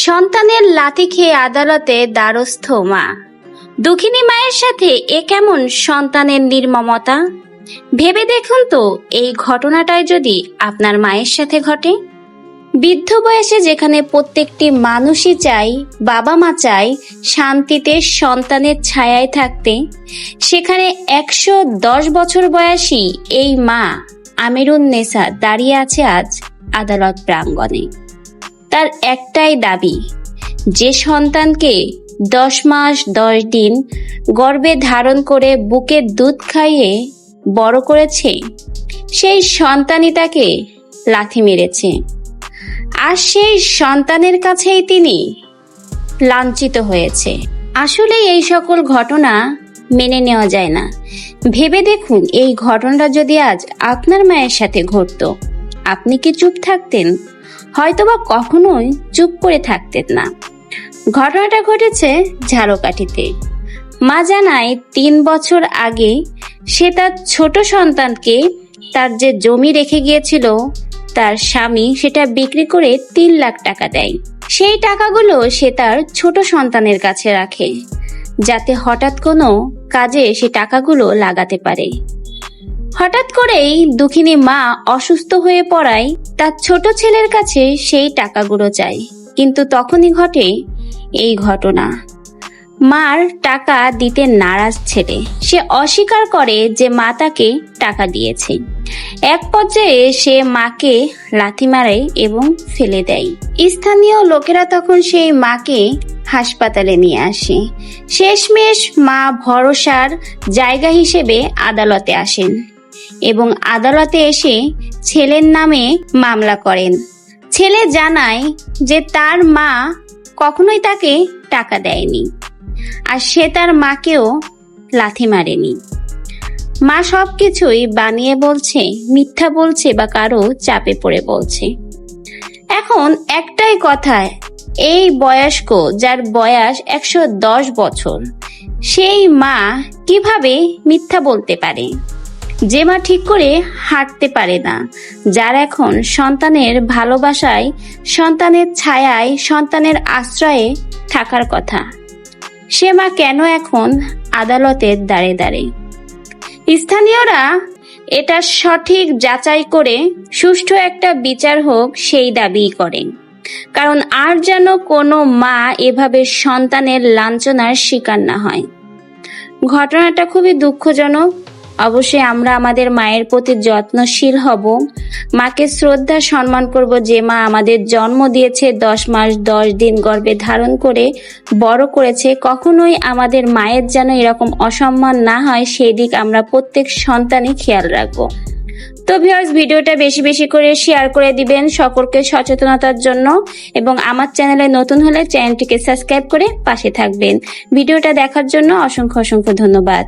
সন্তানের লাথি খেয়ে আদালতে দ্বারস্থ মা। দুঃখিনী মায়ের সাথে এ কেমন সন্তানের নির্মমতা। ভেবে দেখুন তো, এই ঘটনাটাই যদি আপনার মায়ের সাথে ঘটে। বৃদ্ধ বয়সে যেখানে প্রত্যেকটি মানুষই চাই, বাবা মা চাই শান্তিতে সন্তানের ছায়ায় থাকতে, সেখানে 110 বছর বয়সী এই মা আমিরুন্নেসা দাঁড়িয়ে আছে আজ আদালত প্রাঙ্গণে। তার একটাই দাবি, যে সন্তানকে 10 মাস 10 দিন গর্ভে ধারণ করে বুকের দুধ খাইয়ে বড় করেছে, সেই সন্তানই তাকে লাথি মেরেছে। আর সেই সন্তানের কাছেই তিনি লাঞ্ছিত হয়েছে। আসলে এই সকল ঘটনা মেনে নেওয়া যায় না। ভেবে দেখুন, এই ঘটনাটা যদি আজ আপনার মায়ের সাথে ঘটতো, আপনি কি চুপ থাকতেন? হয়তোবা কখনোই চুপ করে থাকতেন না। ঘটনাটা ঘটেছে ঝালকাঠিতে। মা জানায় 3 বছর আগে সে তার ছোট সন্তানকে তার যে জমি রেখে গিয়েছিল তার স্বামী সেটা বিক্রি করে 3 লাখ টাকা দেয়। সেই টাকাগুলো সে তার ছোট সন্তানের কাছে রাখে, যাতে হঠাৎ কোনো কাজে সে টাকাগুলো লাগাতে পারে। হঠাৎ করেই দুঃখিনী মা অসুস্থ হয়ে পড়ায় তার ছোট ছেলের কাছে সেই টাকাগুলো চায়। কিন্তু তখনই ঘটে এই ঘটনা। মার টাকা দিতে নারাজ ছেলে, সে অস্বীকার করে যে মা তাকে টাকা দিয়েছে। এক পর্যায়ে সে মাকে লাথি মারে এবং ফেলে দেয়। স্থানীয় লোকেরা তখন সেই মাকে হাসপাতালে নিয়ে আসে। শেষমেশ মা ভরসার জায়গা হিসেবে আদালতে আসেন এবং আদালতে এসে ছেলের নামে মামলা করেন। ছেলে জানায় যে তার মা কখনোই তাকে টাকা দেয়নি, আর সে তার মাকেও লাথি মারেনি। মা সবকিছুই বানিয়ে বলছে, মিথ্যা বলছে বা কারো চাপে পড়ে বলছে। এখন একটাই কথা, এই বয়স্ক যার বয়স 110 বছর, সেই মা কিভাবে মিথ্যা বলতে পারে? যে মা ঠিক করে হাঁটতে পারে না, যার এখন সন্তানের ভালোবাসায়, সন্তানের ছায়ায়, সন্তানের আশ্রয়ে থাকার কথা, সে মা কেন এখন আদালতের দ্বারে দ্বারে? স্থানীয়রা এটা সঠিক যাচাই করে সুষ্ঠু একটা বিচার হোক সেই দাবি করেন। কারণ আর যেন কোনো মা এভাবে সন্তানের লাঞ্ছনার শিকার না হয়। ঘটনাটা খুবই দুঃখজনক। অবশ্যই আমরা আমাদের মায়ের প্রতি যত্নশীল হব, মাকে শ্রদ্ধা সম্মান করব, যে মা আমাদের জন্ম দিয়েছে, 10 মাস 10 দিন গর্ভে ধারণ করে বড় করেছে। কখনোই আমাদের মায়ের যেন এরকম অসম্মান না হয়, সেই দিক আমরা প্রত্যেক সন্তানই খেয়াল রাখবো। তো ভিউয়ার্স, ভিডিওটা বেশি বেশি করে শেয়ার করে দিবেন সকলকে সচেতনতার জন্য, এবং আমার চ্যানেলে নতুন হলে চ্যানেলটিকে সাবস্ক্রাইব করে পাশে থাকবেন। ভিডিওটা দেখার জন্য অসংখ্য অসংখ্য ধন্যবাদ।